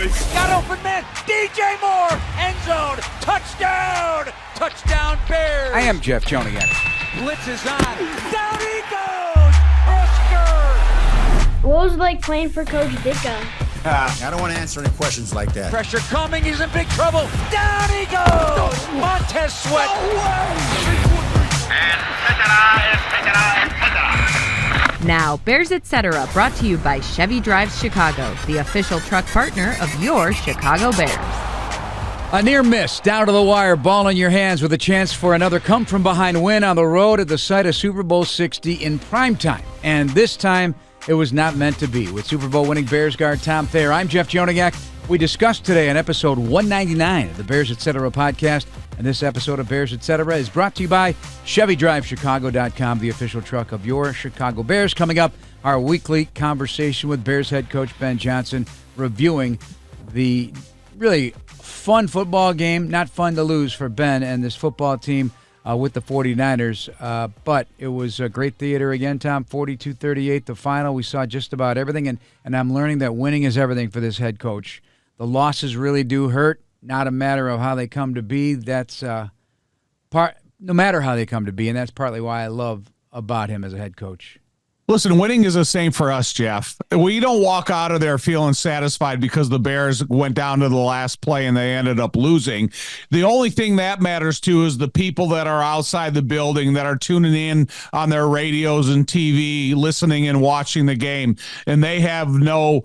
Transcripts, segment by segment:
Got open man. DJ Moore. End zone. Touchdown. Touchdown Bears. I am Jeff Joniak. Blitz is on. Down he goes. Oscar. What was it like playing for Coach Ditka? I don't want to answer any questions like that. Pressure coming. He's in big trouble. Down he goes. Montez Sweat. And etc. Now, Bears Etc. brought to you by Chevy Drives Chicago, the official truck partner of your Chicago Bears. A near miss, down to the wire, ball in your hands with a chance for another come-from-behind win on the road at the site of Super Bowl 60 in primetime. And this time, it was not meant to be. With Super Bowl winning Bears guard Tom Thayer, I'm Jeff Joniak. We discussed today on episode 199 of the Bears Etc. podcast. And this episode of Bears Etc. is brought to you by ChevyDriveChicago.com, the official truck of your Chicago Bears. Coming up, our weekly conversation with Bears head coach Ben Johnson, reviewing the really fun football game. Not fun to lose for Ben and this football team with the 49ers. But it was a great theater again, Tom. 42-38, the final. We saw just about everything. And I'm learning that winning is everything for this head coach. The losses really do hurt. Not a matter of how they come to be. That's no matter how they come to be, and that's partly why I love about him as a head coach. Listen, winning is the same for us, Jeff. We don't walk out of there feeling satisfied because the Bears went down to the last play and they ended up losing. The only thing that matters to is the people that are outside the building that are tuning in on their radios and TV, listening and watching the game, and they have no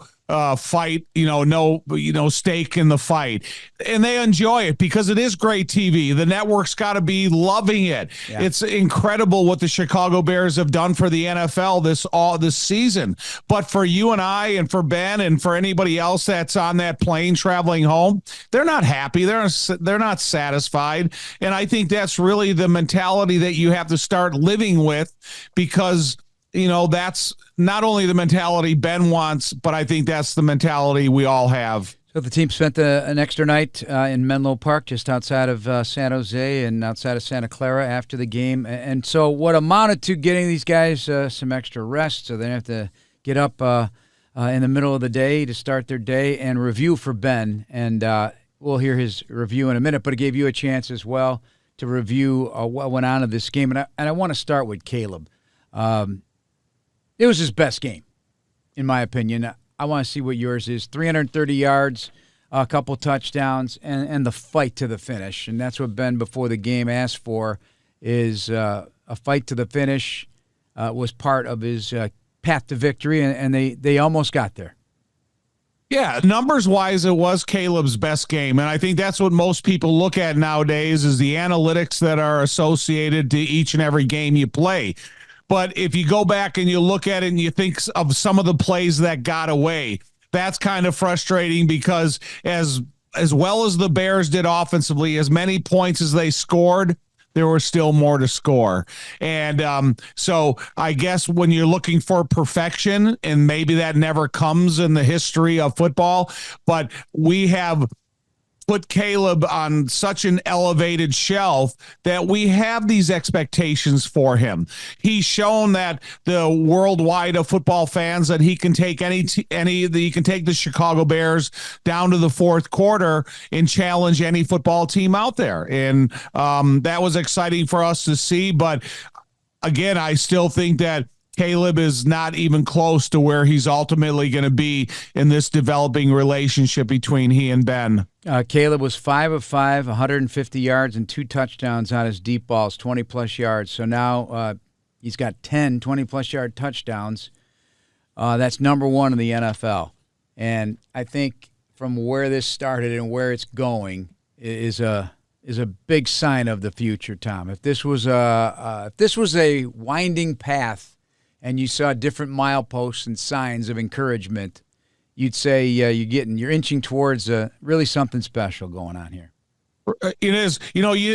fight, no stake in the fight, and they enjoy it because it is great TV. The network's got to be loving it. Yeah. It's incredible what the Chicago Bears have done for the NFL this season. But for you and I, and for Ben, and for anybody else that's on that plane traveling home, they're not happy. They're not satisfied, and I think that's really the mentality that you have to start living with, because that's not only the mentality Ben wants, but I think that's the mentality we all have. So the team spent an extra night in Menlo Park, just outside of San Jose and outside of Santa Clara after the game. And so what amounted to getting these guys some extra rest, so they don't have to get up in the middle of the day to start their day, and review for Ben. And we'll hear his review in a minute, but it gave you a chance as well to review what went on in this game. And I want to start with Caleb. It was his best game, in my opinion. I want to see what yours is. 330 yards, a couple touchdowns, and the fight to the finish. And that's what Ben, before the game, asked for, is a fight to the finish was part of his path to victory, and they almost got there. Yeah, numbers-wise, it was Caleb's best game, and I think that's what most people look at nowadays is the analytics that are associated to each and every game you play. But if you go back and you look at it and you think of some of the plays that got away, that's kind of frustrating, because as well as the Bears did offensively, as many points as they scored, there was still more to score. And so I guess when you're looking for perfection, and maybe that never comes in the history of football, but we have put Caleb on such an elevated shelf that we have these expectations for him. He's shown that the worldwide of football fans that he can take he can take the Chicago Bears down to the fourth quarter and challenge any football team out there. And that was exciting for us to see. But again, I still think that Caleb is not even close to where he's ultimately going to be in this developing relationship between he and Ben. Caleb was 5 of 5, 150 yards and 2 touchdowns on his deep balls, 20-plus yards. So now he's got 10 20-plus yard touchdowns. That's number one in the NFL. And I think from where this started and where it's going is a big sign of the future, Tom. If this was a winding path and you saw different mileposts and signs of encouragement, you'd say you're inching towards really something special going on here. It is.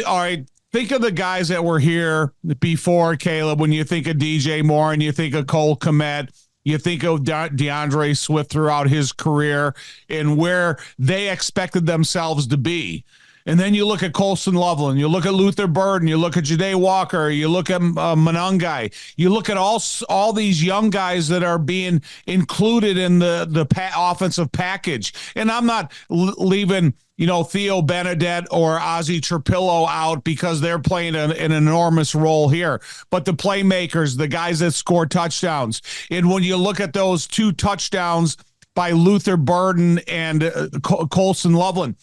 All right, think of the guys that were here before Caleb. When you think of DJ Moore and you think of Cole Kmet, you think of DeAndre Swift throughout his career and where they expected themselves to be. And then you look at Colston Loveland, you look at Luther Burden, you look at Jade Walker, you look at Monangai, you look at all these young guys that are being included in the offensive package. And I'm not leaving, Theo Benedette or Ozzie Trapillo out because they're playing an enormous role here. But the playmakers, the guys that score touchdowns. And when you look at those 2 touchdowns by Luther Burden and Colston Loveland,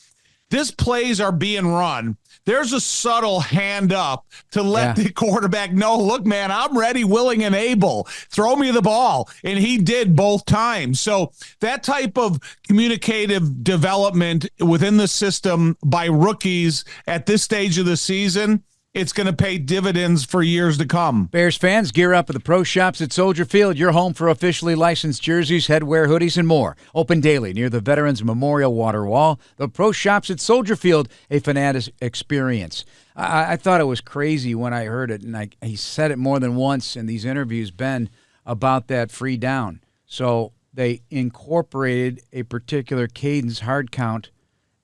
these plays are being run. There's a subtle hand up to let the quarterback know, look, man, I'm ready, willing, and able. Throw me the ball. And he did both times. So that type of communicative development within the system by rookies at this stage of the season, it's going to pay dividends for years to come. Bears fans, gear up at the pro shops at Soldier Field, your home for officially licensed jerseys, headwear, hoodies, and more. Open daily near the Veterans Memorial Water Wall. The pro shops at Soldier Field, a Fanatics experience. I thought it was crazy when I heard it, and he said it more than once in these interviews, Ben, about that free down. So they incorporated a particular cadence hard count,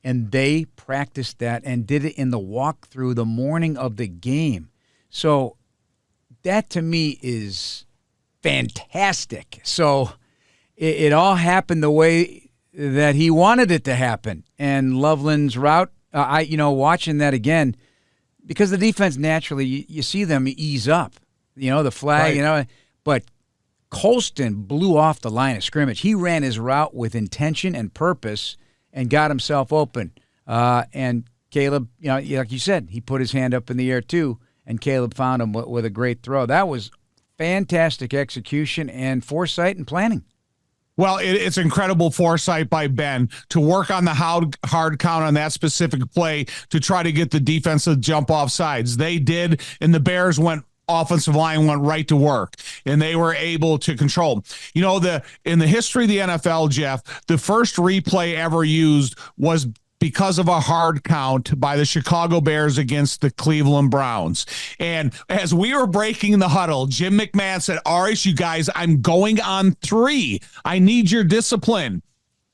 and they practiced that and did it in the walkthrough the morning of the game. So that to me is fantastic. So it all happened the way that he wanted it to happen. And Loveland's route, watching that again, because the defense naturally, you see them ease up, the flag, right. But Colston blew off the line of scrimmage. He ran his route with intention and purpose and got himself open. And Caleb, like you said, he put his hand up in the air too, and Caleb found him with a great throw. That was fantastic execution and foresight and planning. Well, it's incredible foresight by Ben to work on the hard count on that specific play to try to get the defense to jump off sides. They did, and the Bears offensive line went right to work, and they were able to control. In the history of the NFL, Jeff, the first replay ever used was because of a hard count by the Chicago Bears against the Cleveland Browns. And as we were breaking the huddle, Jim McMahon said, all right, you guys, I'm going on 3. I need your discipline.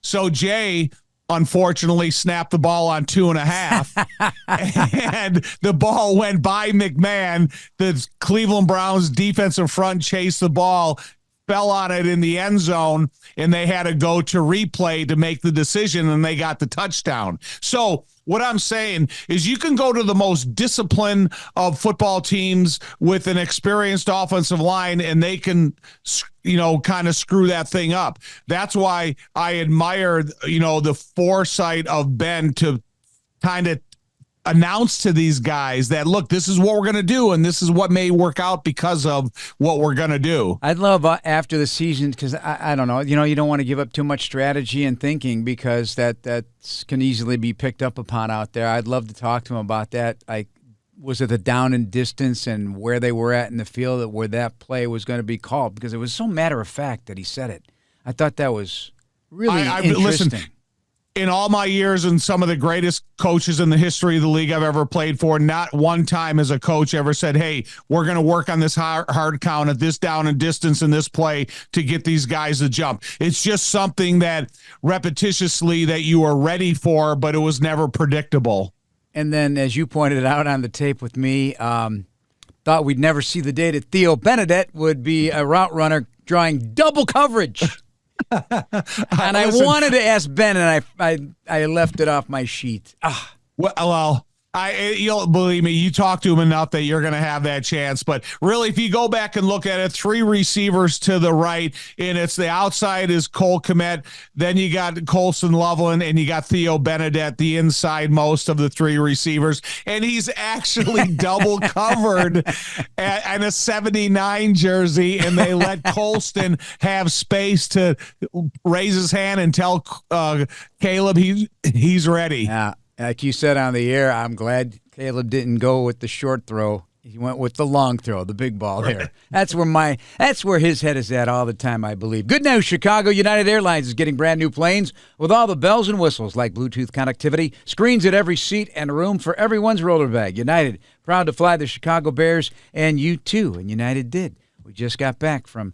So Jay unfortunately snapped the ball on 2.5 and the ball went by McMahon. The Cleveland Browns defensive front chased the ball, fell on it in the end zone, and they had to go to replay to make the decision, and they got the touchdown. So what I'm saying is you can go to the most disciplined of football teams with an experienced offensive line, and they can, kind of screw that thing up. That's why I admire, the foresight of Ben to kind of announce to these guys that, look, this is what we're going to do, and this is what may work out because of what we're going to do. I'd love after the season, because I don't know, you don't want to give up too much strategy and thinking because that can easily be picked up upon out there. I'd love to talk to him about that. Was it the down and distance and where they were at in the field where that play was going to be called? Because it was so matter of fact that he said it. I thought that was really interesting. Listen, in all my years and some of the greatest coaches in the history of the league I've ever played for, not one time as a coach ever said, hey, we're going to work on this hard count at this down and distance in this play to get these guys to jump. It's just something that repetitiously that you are ready for, but it was never predictable. And then, as you pointed out on the tape with me, thought we'd never see the day that Theo Benedette would be a route runner drawing double coverage. And I wanted to ask Ben, and I left it off my sheet. Well, you'll believe me, you talk to him enough that you're going to have that chance. But really, if you go back and look at it, 3 receivers to the right, and it's the outside is Cole Kmet, then you got Colston Loveland, and you got Theo Benedette, the inside most of the 3 receivers. And he's actually double covered and a 79 jersey, and they let Colston have space to raise his hand and tell Caleb he's ready. Yeah. Like you said on the air, I'm glad Caleb didn't go with the short throw. He went with the long throw, the big ball there. That's where his head is at all the time, I believe. Good news, Chicago. United Airlines is getting brand new planes with all the bells and whistles like Bluetooth connectivity, screens at every seat, and room for everyone's roller bag. United, proud to fly the Chicago Bears, and you too, and United did. We just got back from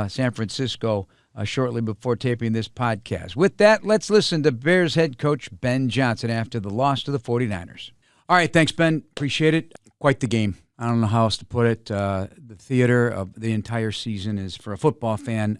San Francisco shortly before taping this podcast. With that, let's listen to Bears head coach Ben Johnson after the loss to the 49ers. All right, thanks, Ben. Appreciate it. Quite the game. I don't know how else to put it. The theater of the entire season is, for a football fan,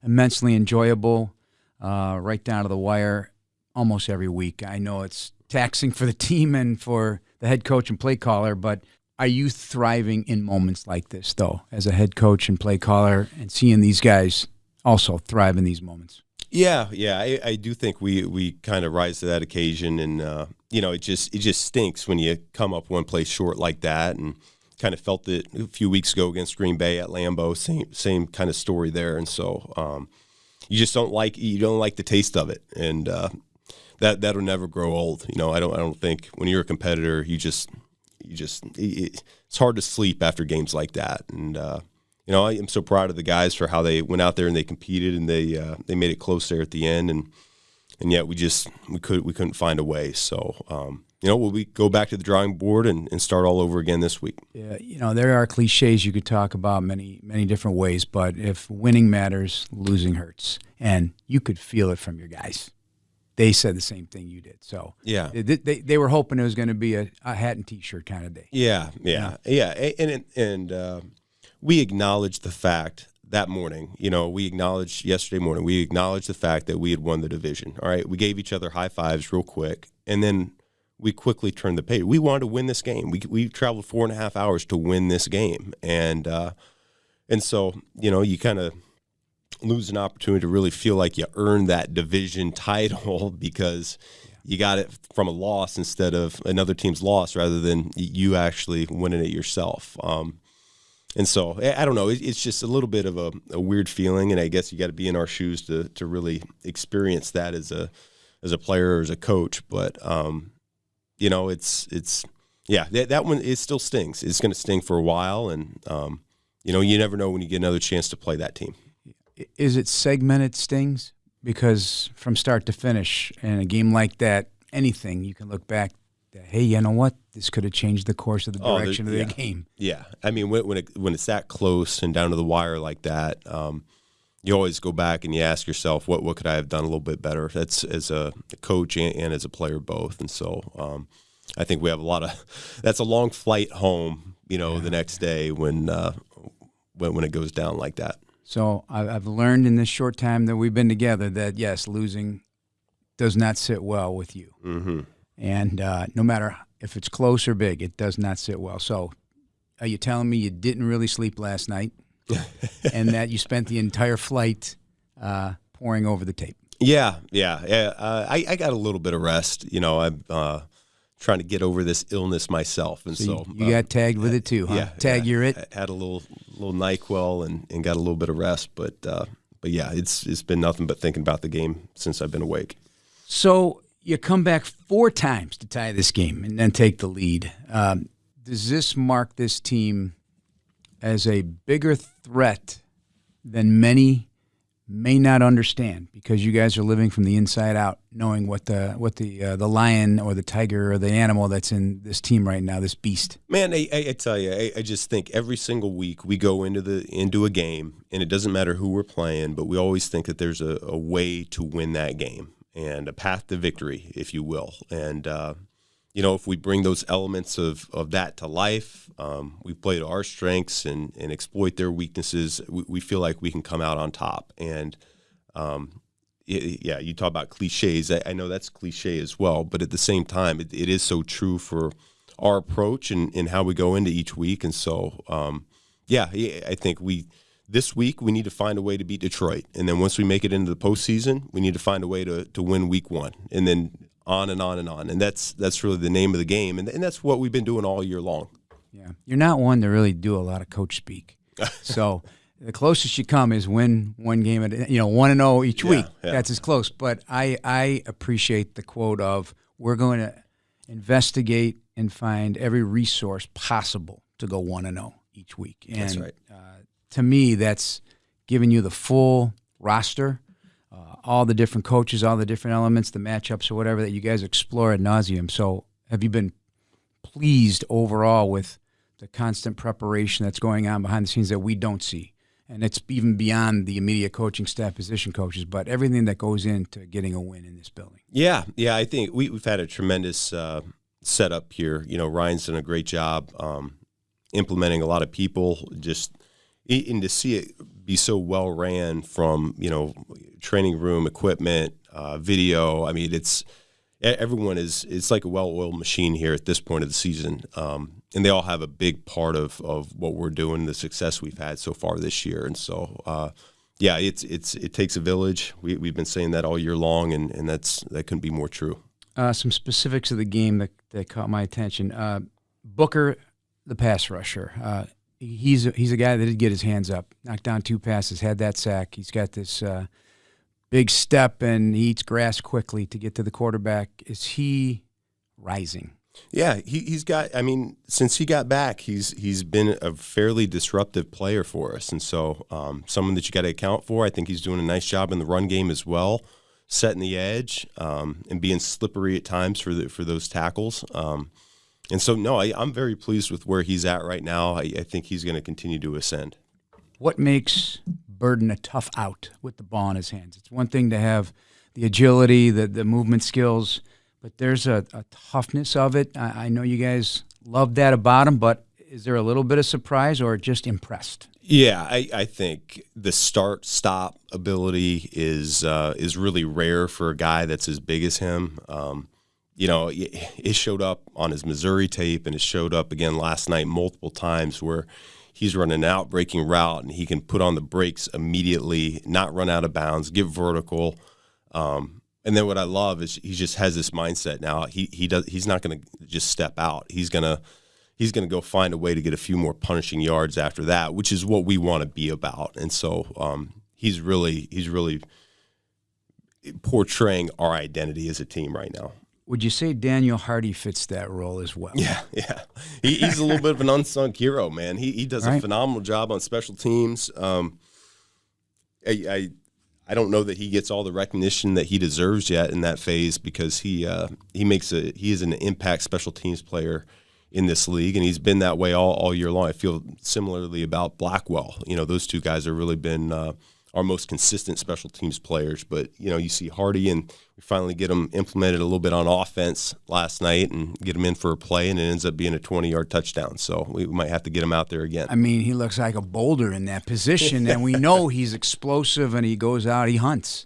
immensely enjoyable, right down to the wire almost every week. I know it's taxing for the team and for the head coach and play caller, but are you thriving in moments like this, though, as a head coach and play caller, and seeing these guys also thrive in these moments? Yeah, I do think we kind of rise to that occasion, and it just stinks when you come up one play short like that, and kind of felt it a few weeks ago against Green Bay at Lambeau, same kind of story there, and so you just don't like the taste of it, and that'll never grow old. I don't think when you're a competitor, it's hard to sleep after games like that, and I am so proud of the guys for how they went out there and they competed, and they made it close there at the end, and yet we couldn't find a way. So will we go back to the drawing board and start all over again this week? Yeah, there are cliches you could talk about many different ways, but if winning matters, losing hurts, and you could feel it from your guys. They said the same thing you did. So yeah, they were hoping it was going to be a hat and T-shirt kind of day. Yeah. And we acknowledged the fact that morning. We acknowledged yesterday morning. We acknowledged the fact that we had won the division. All right, we gave each other high fives real quick, and then we quickly turned the page. We wanted to win this game. We traveled 4.5 hours to win this game, and so you kind of lose an opportunity to really feel like you earned that division title because you got it from a loss instead of another team's loss, rather than you actually winning it yourself. And so I don't know. It's just a little bit of a weird feeling, and I guess you got to be in our shoes to really experience that as a player or as a coach. But that one, it still stings. It's going to sting for a while, and you never know when you get another chance to play that team. Is it segmented stings? Because from start to finish, in a game like that, anything you can look back, hey, you know what? This could have changed the course of the direction of the game. Yeah, I mean, when it's that close and down to the wire like that, you always go back and you ask yourself, what could I have done a little bit better? That's as a coach and as a player both. And so I think we have that's a long flight home, the next day when it goes down like that. So I've learned in this short time that we've been together that, yes, losing does not sit well with you. Mm-hmm. And no matter if it's close or big, it does not sit well. So are you telling me you didn't really sleep last night and that you spent the entire flight poring over the tape? Yeah. I got a little bit of rest. I'm trying to get over this illness myself, and so you got tagged with it too, huh? Yeah, you're it. I had a little NyQuil and got a little bit of rest, but yeah, it's been nothing but thinking about the game since I've been awake. So you come back 4 times to tie this game and then take the lead. Does this mark this team as a bigger threat than many may not understand, because you guys are living from the inside out, knowing what the lion or the tiger or the animal that's in this team right now, this beast? Man, I tell you, I just think every single week we go into a game, and it doesn't matter who we're playing, but we always think that there's a way to win that game and a path to victory, if you will. And if we bring those elements of that to life, we play to our strengths and exploit their weaknesses, we feel like we can come out on top. And, you talk about cliches. I know that's cliche as well, but at the same time, it is so true for our approach and how we go into each week. And so, I think this week we need to find a way to beat Detroit. And then once we make it into the postseason, we need to find a way to win week 1. And then on and on and on. And that's really the name of the game. And that's what we've been doing all year long. Yeah. You're not one to really do a lot of coach speak. So the closest you come is win one game at 1-0 each week. Yeah. That's as close. But I appreciate the quote of, we're going to investigate and find every resource possible to go 1-0 each week. And that's right. To me, that's giving you the full roster, all the different coaches, all the different elements, the matchups or whatever that you guys explore ad nauseum. So have you been pleased overall with the constant preparation that's going on behind the scenes that we don't see? and it's even beyond the immediate coaching staff, position coaches, but everything that goes into getting a win in this building. Yeah, I think we've had a tremendous setup here. Ryan's done a great job implementing a lot of people, and to see it be so well ran from, training room, equipment, video. I mean, it's like a well-oiled machine here at this point of the season. And they all have a big part of what we're doing, the success we've had so far this year. And so, it takes a village. We've been saying that all year long, and that couldn't be more true. Some specifics of the game that caught my attention. Booker, the pass rusher. He's a guy that did get his hands up, knocked down 2 passes, had that sack. He's got this big step, and he eats grass quickly to get to the quarterback. Is he rising? Yeah, he's got. I mean, since he got back, he's been a fairly disruptive player for us, and so someone that you got to account for. I think he's doing a nice job in the run game as well, setting the edge and being slippery at times for those tackles. And so, no, I'm very pleased with where he's at right now. I think he's going to continue to ascend. What makes Burden a tough out with the ball in his hands? It's one thing to have the agility, the movement skills, but there's a toughness of it. I know you guys love that about him, but is there a little bit of surprise or just impressed? Yeah, I think the start-stop ability is really rare for a guy that's as big as him. It showed up on his Missouri tape, and it showed up again last night multiple times where he's running an out-breaking route, and he can put on the brakes immediately, not run out of bounds, get vertical. And then what I love is he just has this mindset now. He's not going to just step out. He's going to go find a way to get a few more punishing yards after that, which is what we want to be about. And so he's really portraying our identity as a team right now. Would you say Daniel Hardy fits that role as well? Yeah. He's a little bit of an unsung hero, man. He does a phenomenal job on special teams. I don't know that he gets all the recognition that he deserves yet in that phase because he is an impact special teams player in this league, and he's been that way all year long. I feel similarly about Blackwell. Those two guys have really been our most consistent special teams players. But, you see Hardy, and we finally get him implemented a little bit on offense last night and get him in for a play, and it ends up being a 20-yard touchdown. So we might have to get him out there again. I mean, he looks like a boulder in that position, and we know he's explosive, and he goes out, he hunts.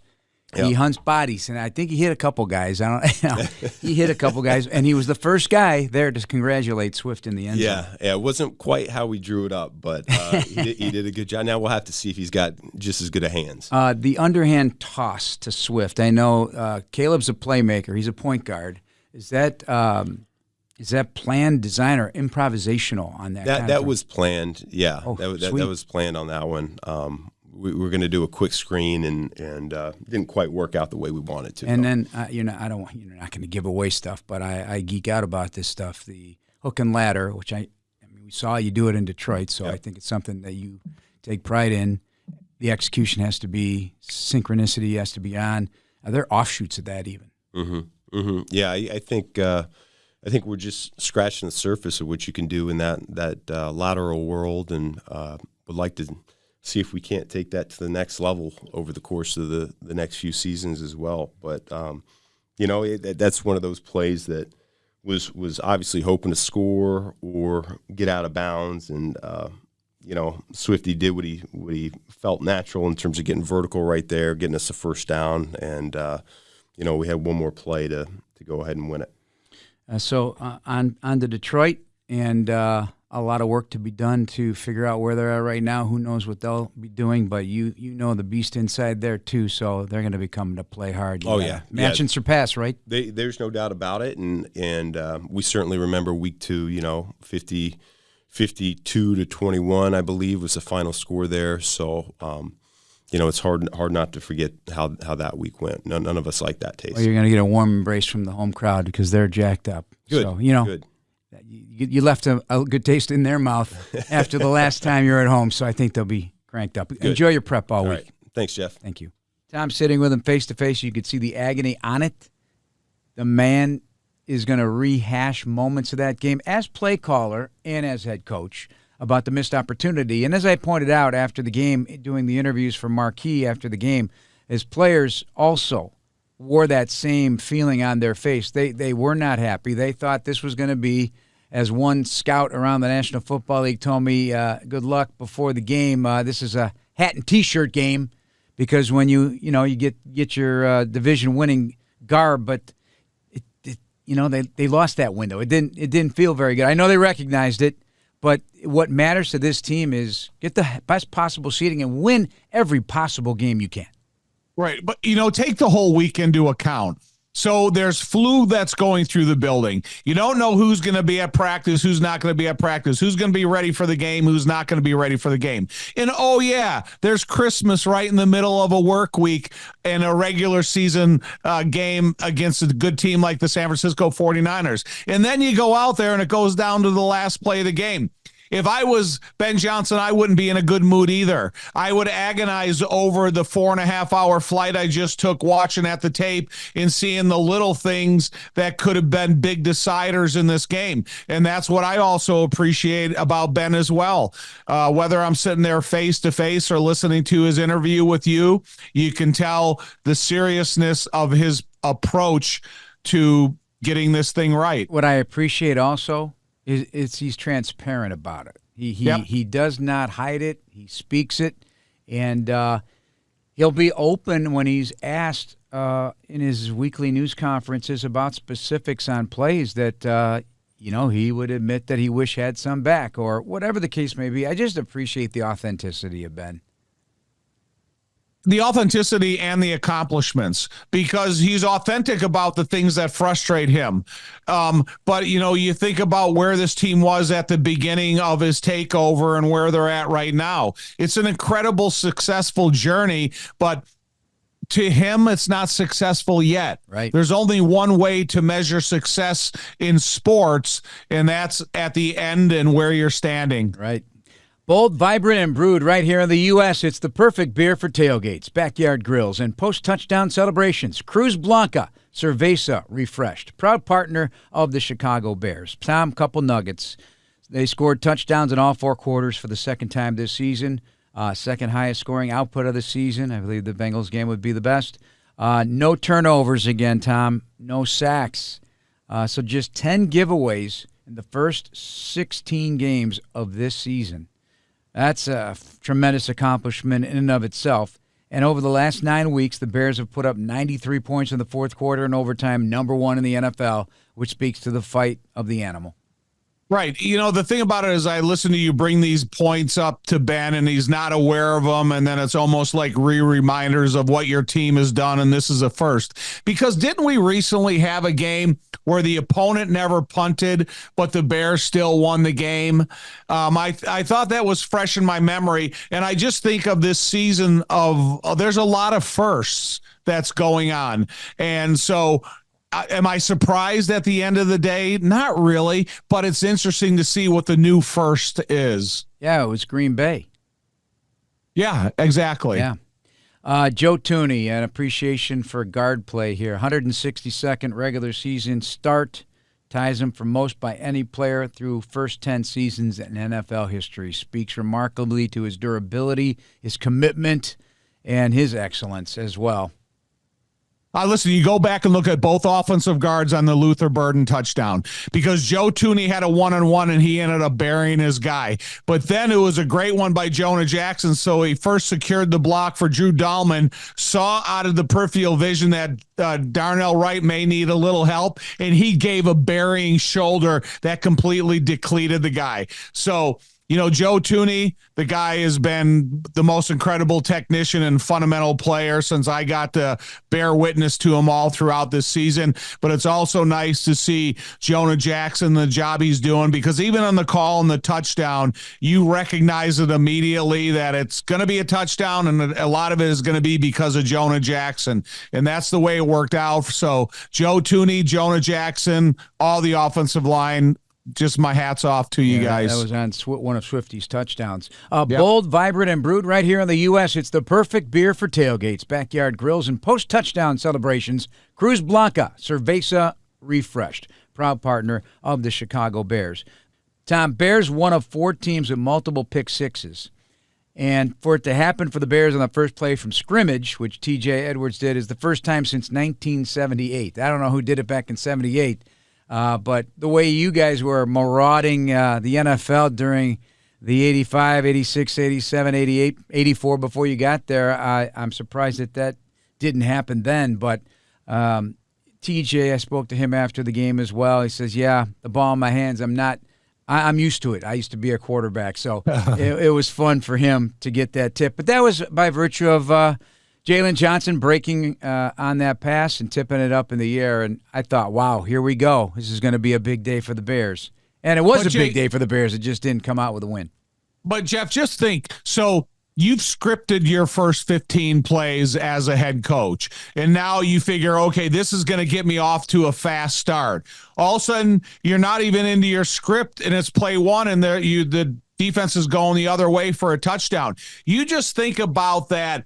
Yep. He hunts bodies, and I think he hit a couple guys. He hit a couple guys, and he was the first guy there to congratulate Swift in the end zone. Yeah, it wasn't quite how we drew it up, but he did a good job. Now we'll have to see if he's got just as good a hands. The underhand toss to Swift. I know Caleb's a playmaker. He's a point guard. Is that planned, design, or improvisational on that? That was planned. Yeah, oh, that was planned on that one. We were going to do a quick screen, and didn't quite work out the way we wanted to. And then you're not going to give away stuff, but I geek out about this stuff. The hook and ladder, which I mean, we saw you do it in Detroit, so yep. I think it's something that you take pride in. The execution has to be synchronicity has to be on. Are there offshoots of that even? Mm-hmm. Mm-hmm. Yeah, I think we're just scratching the surface of what you can do in that lateral world, and would like to see if we can't take that to the next level over the course of the next few seasons as well. But that's one of those plays that was obviously hoping to score or get out of bounds, and Swifty did what he felt natural in terms of getting vertical right there, getting us a first down, and we had one more play to go ahead and win it. So on to Detroit, and a lot of work to be done to figure out where they're at right now. Who knows what they'll be doing, but you know the beast inside there too, so they're going to be coming to play hard. Match and surpass, right? There's no doubt about it, and we certainly remember week 2. 52 to 21, I believe, was the final score there. So it's hard not to forget how that week went. None of us like that taste. Well, you're going to get a warm embrace from the home crowd because they're jacked up. Good. So, good. You left a good taste in their mouth after the last time you were at home, so I think they'll be cranked up. Good. Enjoy your prep all week. Right. Thanks, Jeff. Thank you. Tom sitting with him face-to-face. You could see the agony on it. The man is going to rehash moments of that game as play caller and as head coach. about the missed opportunity. And as I pointed out after the game, doing the interviews for Marquee after the game, his players also wore that same feeling on their face. They were not happy. They thought this was going to be, as one scout around the National Football League told me, good luck before the game. This is a hat and T-shirt game because when you get your division-winning garb, but they lost that window. It didn't feel very good. I know they recognized it, but what matters to this team is get the best possible seeding and win every possible game you can. Right. But, take the whole week into account. So there's flu that's going through the building. You don't know who's going to be at practice, who's not going to be at practice, who's going to be ready for the game, who's not going to be ready for the game. And, there's Christmas right in the middle of a work week and a regular season game against a good team like the San Francisco 49ers. And then you go out there and it goes down to the last play of the game. If I was Ben Johnson, I wouldn't be in a good mood either. I would agonize over the 4.5-hour flight I just took, watching at the tape and seeing the little things that could have been big deciders in this game. And that's what I also appreciate about Ben as well. Whether I'm sitting there face to face or listening to his interview with you, you can tell the seriousness of his approach to getting this thing right. What I appreciate also is he's transparent about it. He does not hide it. He speaks it, and he'll be open when he's asked in his weekly news conferences about specifics on plays that he would admit that he wish had some back or whatever the case may be. I just appreciate the authenticity of Ben. The authenticity and the accomplishments, because he's authentic about the things that frustrate him. But, you think about where this team was at the beginning of his takeover and where they're at right now. It's an incredible, successful journey, but to him, it's not successful yet. Right. There's only one way to measure success in sports, and that's at the end and where you're standing. Right. Bold, vibrant, and brewed right here in the U.S., it's the perfect beer for tailgates, backyard grills, and post-touchdown celebrations. Cruz Blanca, Cerveza Refreshed, proud partner of the Chicago Bears. Tom, couple nuggets. They scored touchdowns in all 4 quarters for the second time this season. Second highest scoring output of the season. I believe the Bengals game would be the best. No turnovers again, Tom. No sacks. So just 10 giveaways in the first 16 games of this season. That's a tremendous accomplishment in and of itself. And over the last 9 weeks, the Bears have put up 93 points in the fourth quarter and overtime, number 1 in the NFL, which speaks to the fight of the animal. Right. The thing about it is I listen to you bring these points up to Ben and he's not aware of them. And then it's almost like reminders of what your team has done. And this is a first, because didn't we recently have a game where the opponent never punted, but the Bears still won the game? I thought that was fresh in my memory. And I just think of this season there's a lot of firsts that's going on. And so am I surprised at the end of the day? Not really, but it's interesting to see what the new first is. Yeah, it was Green Bay. Yeah, exactly. Yeah. Joe Tooney, an appreciation for guard play here. 162nd regular season start. Ties him for most by any player through first 10 seasons in NFL history. Speaks remarkably to his durability, his commitment, and his excellence as well. Listen, you go back and look at both offensive guards on the Luther Burden touchdown, because Joe Tooney had a one-on-one and he ended up burying his guy. But then it was a great one by Jonah Jackson. So he first secured the block for Drew Dahlman, saw out of the peripheral vision that Darnell Wright may need a little help, and he gave a burying shoulder that completely depleted the guy. So, Joe Tooney, the guy has been the most incredible technician and fundamental player since I got to bear witness to him all throughout this season. But it's also nice to see Jonah Jackson, the job he's doing, because even on the call and the touchdown, you recognize it immediately that it's going to be a touchdown, and a lot of it is going to be because of Jonah Jackson. And that's the way it worked out. So Joe Tooney, Jonah Jackson, all the offensive line, just my hat's off to you guys. That was on one of Swifty's touchdowns. Bold, vibrant, and brewed right here in the U.S. It's the perfect beer for tailgates, backyard grills, and post-touchdown celebrations. Cruz Blanca, Cerveza Refreshed, proud partner of the Chicago Bears. Tom, Bears one of 4 teams with multiple pick sixes. And for it to happen for the Bears on the first play from scrimmage, which T.J. Edwards did, is the first time since 1978. I don't know who did it back in 78, but the way you guys were marauding the NFL during the 85, 86, 87, 88, 84 before you got there, I'm surprised that didn't happen then. But TJ, I spoke to him after the game as well. He says, yeah, the ball in my hands, I'm used to it. I used to be a quarterback, so it was fun for him to get that tip. But that was by virtue of Jalen Johnson breaking on that pass and tipping it up in the air. And I thought, wow, here we go. This is going to be a big day for the Bears. And it was a big day for the Bears. It just didn't come out with a win. But, Jeff, just think, so you've scripted your first 15 plays as a head coach, and now you figure, okay, this is going to get me off to a fast start. All of a sudden, you're not even into your script, and it's play one, and the defense is going the other way for a touchdown. You just think about that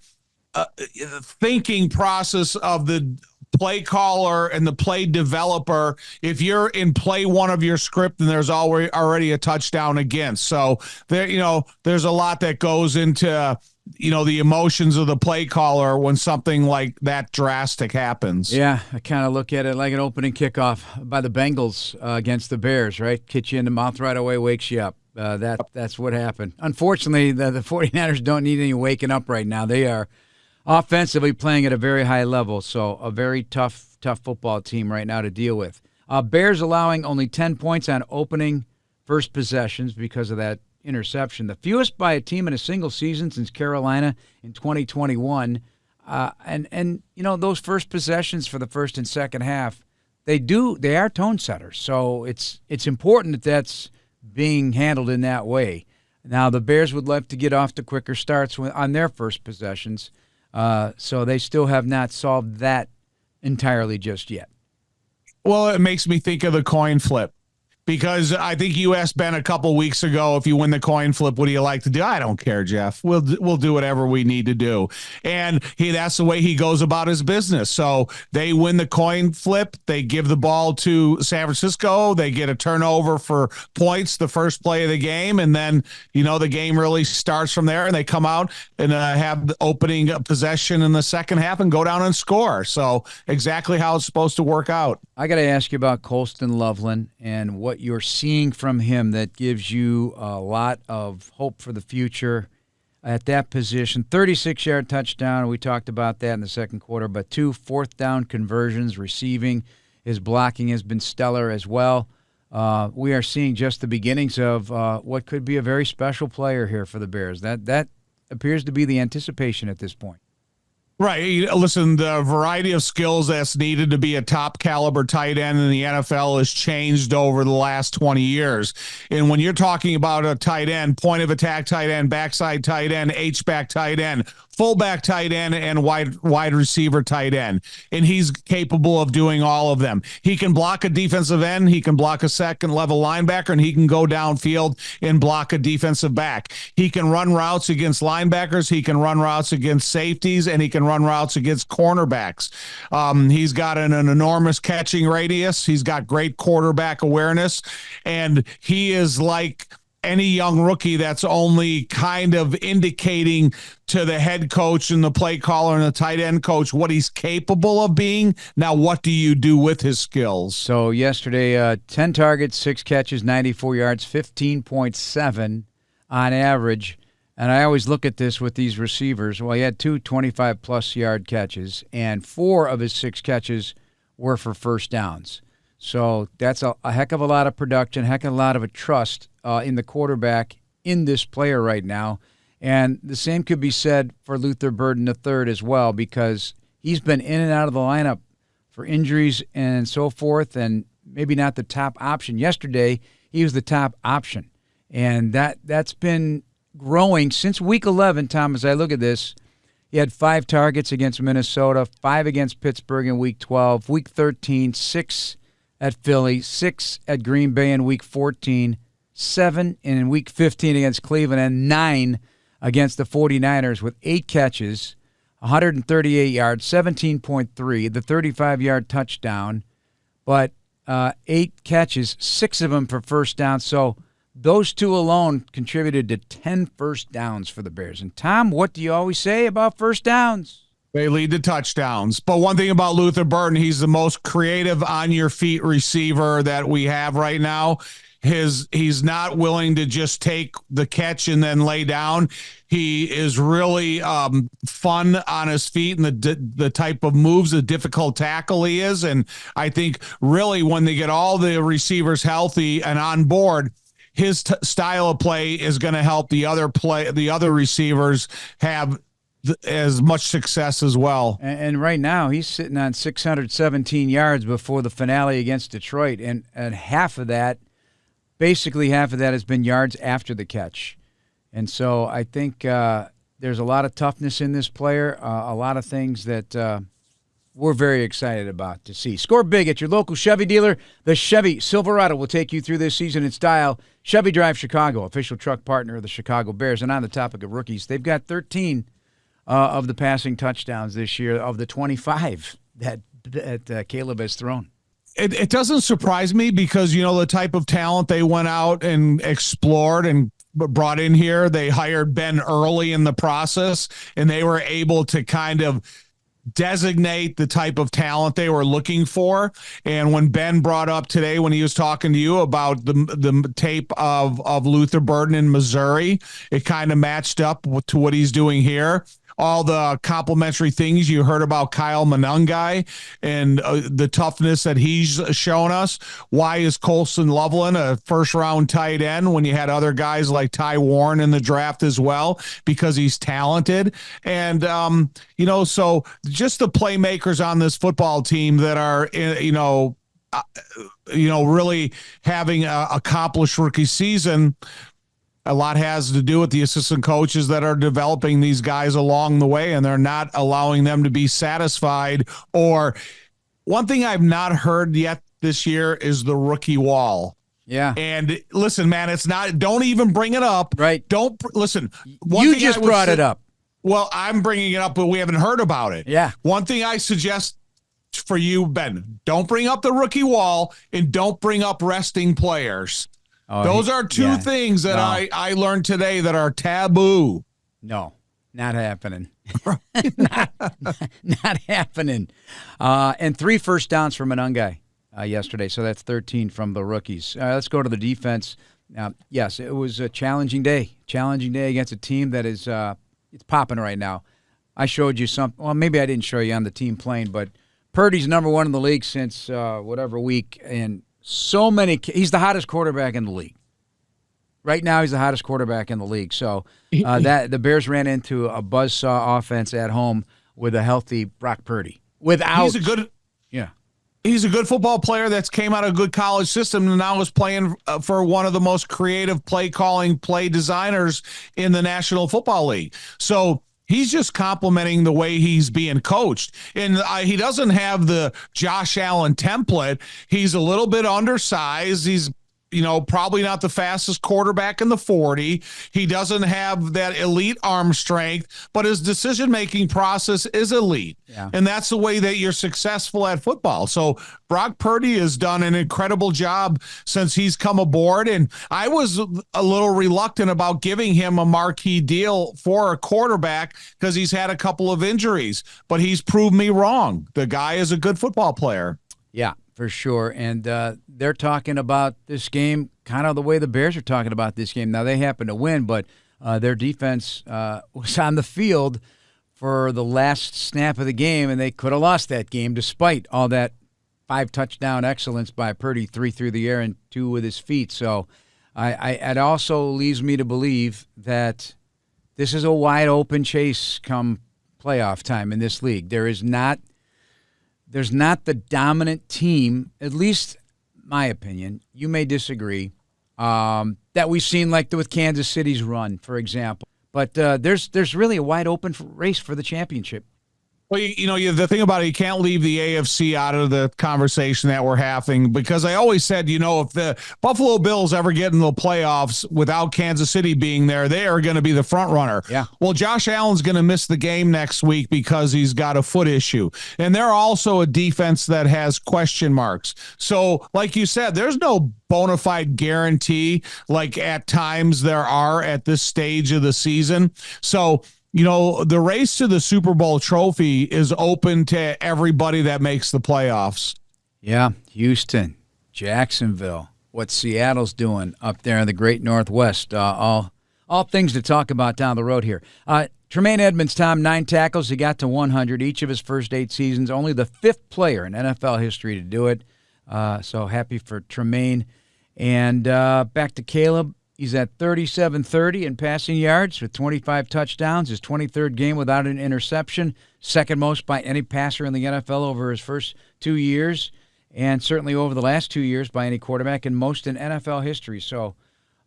thinking process of the play caller and the play developer. If you're in play one of your script and there's already a touchdown against, so there's a lot that goes into the emotions of the play caller when something like that drastic happens. Yeah, I kind of look at it like an opening kickoff by the Bengals against the Bears, right? Hits you in the mouth right away, wakes you up. That's what happened. Unfortunately, the 49ers don't need any waking up right now. They are offensively playing at a very high level, so a very tough football team right now to deal with. Bears allowing only 10 points on opening first possessions because of that interception, the fewest by a team in a single season since Carolina in 2021. And those first possessions for the first and second half, they are tone setters. So it's important that that's being handled in that way. Now the Bears would love to get off to quicker starts on their first possessions. So they still have not solved that entirely just yet. Well, it makes me think of the coin flip, because I think you asked Ben a couple weeks ago, if you win the coin flip, what do you like to do? I don't care, Jeff. We'll do whatever we need to do. And that's the way he goes about his business. So they win the coin flip. They give the ball to San Francisco. They get a turnover for points the first play of the game. And then, the game really starts from there, and they come out and have the opening possession in the second half and go down and score. So exactly how it's supposed to work out. I got to ask you about Colston Loveland and what you're seeing from him that gives you a lot of hope for the future at that position. 36-yard touchdown. We talked about that in the second quarter, but 2 fourth-down conversions, receiving. His blocking has been stellar as well. We are seeing just the beginnings of what could be a very special player here for the Bears. That appears to be the anticipation at this point. Right. Listen, the variety of skills that's needed to be a top caliber tight end in the NFL has changed over the last 20 years. And when you're talking about a tight end, point of attack tight end, backside tight end, H-back tight end, fullback tight end, and wide receiver tight end, and he's capable of doing all of them. He can block a defensive end, he can block a second level linebacker, and he can go downfield and block a defensive back. He can run routes against linebackers, he can run routes against safeties, and he can run routes against cornerbacks. He's got an enormous catching radius. He's got great quarterback awareness, and he is like any young rookie that's only kind of indicating to the head coach and the play caller and the tight end coach what he's capable of being. Now, what do you do with his skills? So yesterday, 10 targets, 6 catches, 94 yards, 15.7 on average. And I always look at this with these receivers. Well, he had 2 25-plus yard catches, and 4 of his 6 catches were for first downs. So that's a heck of a lot of production, heck of a lot of a trust in the quarterback in this player right now. And the same could be said for Luther Burden III as well, because he's been in and out of the lineup for injuries and so forth, and maybe not the top option. Yesterday, he was the top option. And that's been growing since week 11, Tom, as I look at this. He had 5 targets against Minnesota, 5 against Pittsburgh in week 12, week 13, 6 at Philly, 6 at Green Bay in week 14, 7 in week 15 against Cleveland, and 9 against the 49ers with 8 catches, 138 yards, 17.3, the 35-yard touchdown, but 8 catches, 6 of them for first down. So those two alone contributed to 10 first downs for the Bears. And, Tom, what do you always say about first downs? They lead to touchdowns. But one thing about Luther Burden, he's the most creative on-your-feet receiver that we have right now. He's not willing to just take the catch and then lay down. He is really fun on his feet and the type of moves, the difficult tackle he is. And I think really when they get all the receivers healthy and on board, his style of play is going to help the other receivers have as much success as well. And right now he's sitting on 617 yards before the finale against Detroit, and basically half of that has been yards after the catch. And so I think there's a lot of toughness in this player, a lot of things that we're very excited about to see. Score big at your local Chevy dealer. The Chevy Silverado will take you through this season in style. Chevy Drive Chicago, official truck partner of the Chicago Bears. And on the topic of rookies, they've got 13 of the passing touchdowns this year of the 25 that Caleb has thrown. It doesn't surprise me because, the type of talent they went out and explored and brought in here. They hired Ben early in the process, and they were able to kind of designate the type of talent they were looking for. And when Ben brought up today, when he was talking to you about the tape of Luther Burden in Missouri, it kind of matched up to what he's doing here. All the complimentary things you heard about Kyle Monangai and the toughness that he's shown us. Why is Colson Loveland a first-round tight end when you had other guys like Ty Warren in the draft as well? Because he's talented. And, so just the playmakers on this football team that are, really having an accomplished rookie season. A lot has to do with the assistant coaches that are developing these guys along the way, and they're not allowing them to be satisfied. Or one thing I've not heard yet this year is the rookie wall. Yeah. And listen, man, it's not, don't even bring it up. Right. Don't listen. You just brought it up. Well, I'm bringing it up, but we haven't heard about it. Yeah. One thing I suggest for you, Ben, don't bring up the rookie wall and don't bring up resting players. Those are two things that I learned today that are taboo. No, not happening. not happening. And 3 first downs from Monangai yesterday, so that's 13 from the rookies. Let's go to the defense. Yes, it was a challenging day. Challenging day against a team that is it's popping right now. I showed you well, maybe I didn't show you on the team playing, but Purdy's number 1 in the league since whatever week, and he's the hottest quarterback in the league. Right now, he's the hottest quarterback in the league. So that the Bears ran into a buzzsaw offense at home with a healthy Brock Purdy. He's a good football player that's came out of a good college system and now is playing for one of the most creative play calling, play designers in the National Football League. So he's just complimenting the way he's being coached. And he doesn't have the Josh Allen template. He's a little bit undersized. He's, probably not the fastest quarterback in the 40. He doesn't have that elite arm strength, but his decision-making process is elite. Yeah. And that's the way that you're successful at football. So Brock Purdy has done an incredible job since he's come aboard. And I was a little reluctant about giving him a marquee deal for a quarterback because he's had a couple of injuries, but he's proved me wrong. The guy is a good football player. Yeah, for sure. And they're talking about this game kind of the way the Bears are talking about this game. Now, they happen to win, but their defense was on the field for the last snap of the game, and they could have lost that game despite all that 5-touchdown excellence by Purdy, 3 through the air and 2 with his feet. So it also leaves me to believe that this is a wide-open chase come playoff time in this league. There's not the dominant team, at least my opinion. You may disagree, that we've seen with Kansas City's run, for example. But there's really a wide open race for the championship. Well, the thing about it, you can't leave the AFC out of the conversation that we're having, because I always said, if the Buffalo Bills ever get in the playoffs without Kansas City being there, they are going to be the front runner. Yeah. Well, Josh Allen's going to miss the game next week because he's got a foot issue. And they're also a defense that has question marks. So, like you said, there's no bona fide guarantee like at times there are at this stage of the season. So, the race to the Super Bowl trophy is open to everybody that makes the playoffs. Yeah, Houston, Jacksonville, what Seattle's doing up there in the great Northwest. All things to talk about down the road here. Tremaine Edmonds, Tom, 9 tackles. He got to 100 each of his first 8 seasons. Only the 5th player in NFL history to do it. So happy for Tremaine. And back to Caleb. He's at 37-30 in passing yards with 25 touchdowns, his 23rd game without an interception, second most by any passer in the NFL over his first 2 years, and certainly over the last 2 years by any quarterback, and most in NFL history. So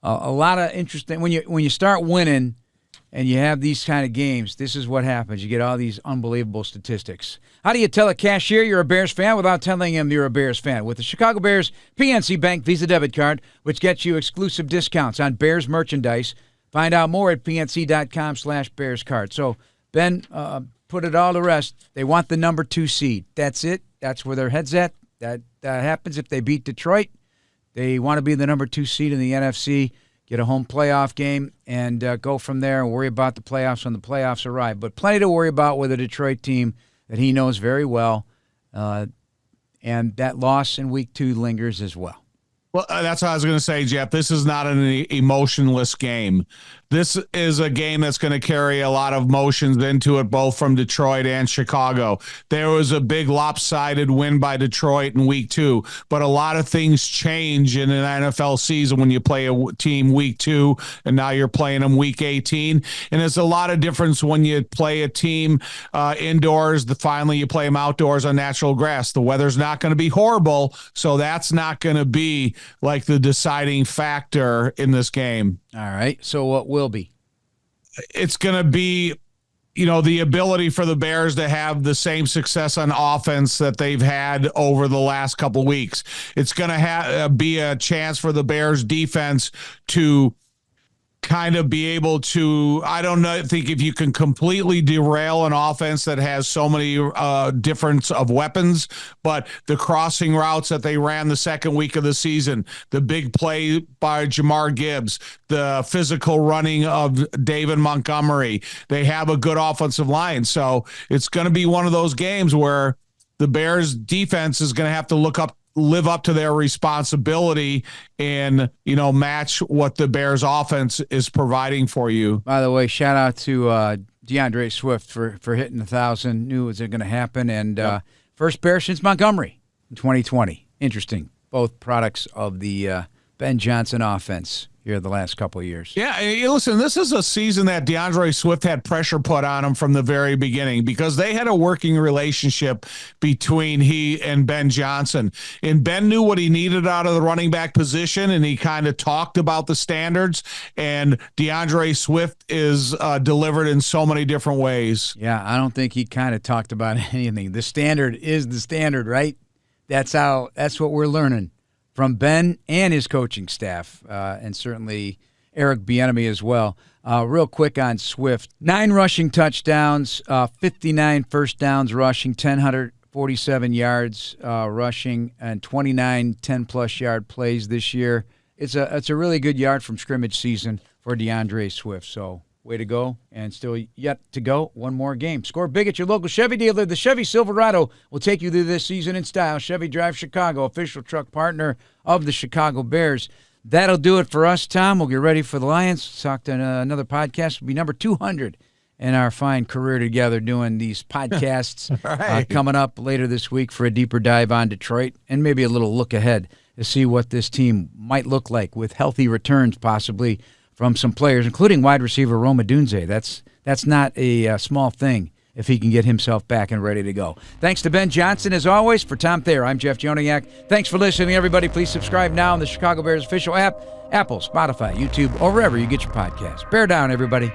a lot of interesting. When you start winning and you have these kind of games, this is what happens. You get all these unbelievable statistics. How do you tell a cashier you're a Bears fan without telling him you're a Bears fan? With the Chicago Bears PNC Bank Visa Debit Card, which gets you exclusive discounts on Bears merchandise. Find out more at pnc.com/BearsCard. So, Ben, put it all to rest. They want the number 2 seed. That's it. That's where their head's at. That happens if they beat Detroit. They want to be the number 2 seed in the NFC. Get a home playoff game, and go from there and worry about the playoffs when the playoffs arrive. But plenty to worry about with a Detroit team that he knows very well, and that loss in Week 2 lingers as well. Well, that's what I was going to say, Jeff. This is not an emotionless game. This is a game that's going to carry a lot of emotions into it, both from Detroit and Chicago. There was a big lopsided win by Detroit in Week 2, but a lot of things change in an NFL season when you play a team Week 2, and now you're playing them Week 18. And there's a lot of difference when you play a team indoors. Finally, you play them outdoors on natural grass. The weather's not going to be horrible, so that's not going to be like the deciding factor in this game. All right. So what will be? It's going to be, the ability for the Bears to have the same success on offense that they've had over the last couple of weeks. It's going to be a chance for the Bears defense to kind of be able to, think if you can completely derail an offense that has so many difference of weapons, but the crossing routes that they ran the second week of the season, the big play by Jamar Gibbs, the physical running of David Montgomery, they have a good offensive line. So it's going to be one of those games where the Bears defense is going to have to live up to their responsibility and, match what the Bears offense is providing for you. By the way, shout out to DeAndre Swift for hitting 1,000. Knew it was going to happen. And first Bear since Montgomery in 2020. Interesting. Both products of the Ben Johnson offense here the last couple of years. Yeah, listen, this is a season that DeAndre Swift had pressure put on him from the very beginning because they had a working relationship between he and Ben Johnson. And Ben knew what he needed out of the running back position, and he kind of talked about the standards, and DeAndre Swift is delivered in so many different ways. Yeah, I don't think he kind of talked about anything. The standard is the standard, right? That's what we're learning from Ben and his coaching staff, and certainly Eric Bieniemy as well. Real quick on Swift, 9 rushing touchdowns, 59 first downs rushing, 1,047 yards rushing, and 29 10-plus yard plays this year. It's a really good yard from scrimmage season for DeAndre Swift, so way to go, and still yet to go. One more game. Score big at your local Chevy dealer. The Chevy Silverado will take you through this season in style. Chevy Drive Chicago, official truck partner of the Chicago Bears. That'll do it for us, Tom. We'll get ready for the Lions. Talk to another podcast. It'll be number 200 in our fine career together doing these podcasts. Right. Coming up later this week for a deeper dive on Detroit and maybe a little look ahead to see what this team might look like with healthy returns possibly from some players, including wide receiver Roma Dunze. That's not a small thing if he can get himself back and ready to go. Thanks to Ben Johnson, as always. For Tom Thayer, I'm Jeff Joniak. Thanks for listening, everybody. Please subscribe now on the Chicago Bears official app, Apple, Spotify, YouTube, or wherever you get your podcasts. Bear down, everybody.